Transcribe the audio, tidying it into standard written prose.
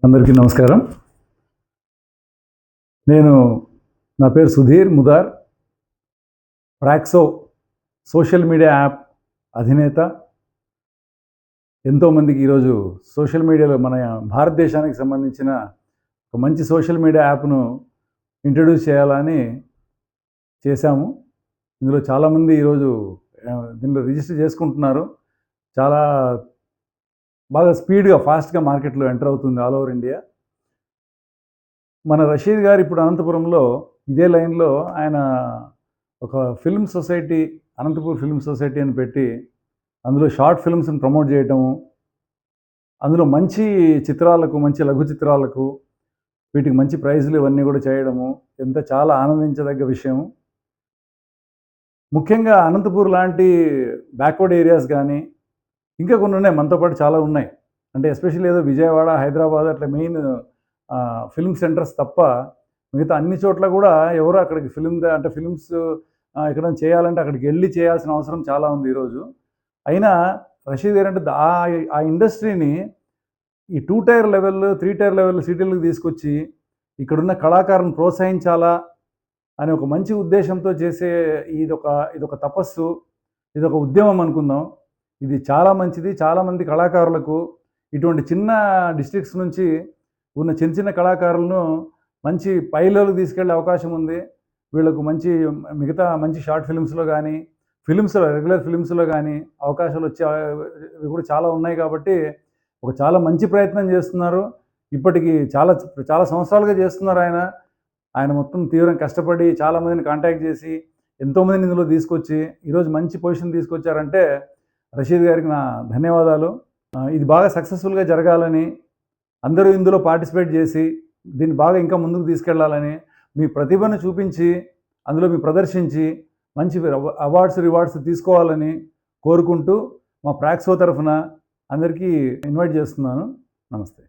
అందరికీ నమస్కారం. నేను నా పేరు సుధీర్ ముదార్. ప్రాక్సో సోషల్ మీడియా యాప్ అధినేత. ఎంతోమందికి ఈరోజు సోషల్ మీడియాలో మన భారతదేశానికి సంబంధించిన ఒక మంచి సోషల్ మీడియా యాప్ను ఇంట్రడ్యూస్ చేయాలని చేశాము. ఇందులో చాలామంది ఈరోజు దీనిలో రిజిస్టర్ చేసుకుంటున్నారు. చాలా బాగా స్పీడ్గా ఫాస్ట్గా మార్కెట్లో ఎంటర్ అవుతుంది ఆల్ ఓవర్ ఇండియా. మన రషీద్ గారు ఇప్పుడు అనంతపురంలో ఇదే లైన్లో ఆయన ఒక film society, Anantapur film society అని పెట్టి అందులో షార్ట్ ఫిల్మ్స్ని ప్రమోట్ చేయటము, అందులో మంచి చిత్రాలకు, మంచి లఘు చిత్రాలకు వీటికి మంచి ప్రైజులు ఇవన్నీ కూడా చేయడము చాలా ఆనందించదగ్గ విషయం. ముఖ్యంగా అనంతపూర్ లాంటి బ్యాక్వర్డ్ ఏరియాస్ కానీ ఇంకా కొన్ని ఉన్నాయి, మనతో పాటు చాలా ఉన్నాయి. అంటే ఎస్పెషల్లీ ఏదో విజయవాడ, హైదరాబాద్ అట్లా మెయిన్ ఫిల్మ్ సెంటర్స్ తప్ప మిగతా అన్ని చోట్ల కూడా ఎవరు అక్కడికి ఫిల్మ్స్ ఎక్కడైనా చేయాలంటే అక్కడికి వెళ్ళి చేయాల్సిన అవసరం చాలా ఉంది ఈరోజు. అయినా రషీద్ గారు అంటే ఆ ఇండస్ట్రీని ఈ 2 టైర్ లెవెల్, 3 టైర్ లెవెల్ సిటీలకు తీసుకొచ్చి ఇక్కడున్న కళాకారులను ప్రోత్సహించాలా అనే ఒక మంచి ఉద్దేశంతో చేసే ఇదొక తపస్సు, ఇదొక ఉద్యమం అనుకుందాం. ఇది చాలా మంచిది. చాలామంది కళాకారులకు ఇటువంటి చిన్న డిస్ట్రిక్ట్స్ నుంచి ఉన్న చిన్న చిన్న కళాకారులను మంచి పై లెవెల్కి తీసుకెళ్లే అవకాశం ఉంది. వీళ్ళకు మిగతా మంచి షార్ట్ ఫిల్మ్స్లో కానీ, రెగ్యులర్ ఫిల్మ్స్లో కానీ అవకాశాలు వచ్చే కూడా చాలా ఉన్నాయి. కాబట్టి చాలా మంచి ప్రయత్నం చేస్తున్నారు. ఇప్పటికి చాలా చాలా సంవత్సరాలుగా చేస్తున్నారు ఆయన మొత్తం తీవ్రంగా కష్టపడి చాలామందిని కాంటాక్ట్ చేసి ఎంతోమందిని ఇందులో తీసుకొచ్చి ఈరోజు మంచి పొజిషన్ తీసుకొచ్చారంటే రషీద్ గారికి నా ధన్యవాదాలు. ఇది బాగా సక్సెస్ఫుల్గా జరగాలని, అందరూ ఇందులో పార్టిసిపేట్ చేసి దీన్ని బాగా ఇంకా ముందుకు తీసుకెళ్లాలని, మీ ప్రతిభను చూపించి అందులో మీ ప్రదర్శించి మంచి రివార్డ్స్ తీసుకోవాలని కోరుకుంటూ మా ప్రాక్సో తరఫున అందరికీ ఇన్వైట్ చేస్తున్నాను. నమస్తే.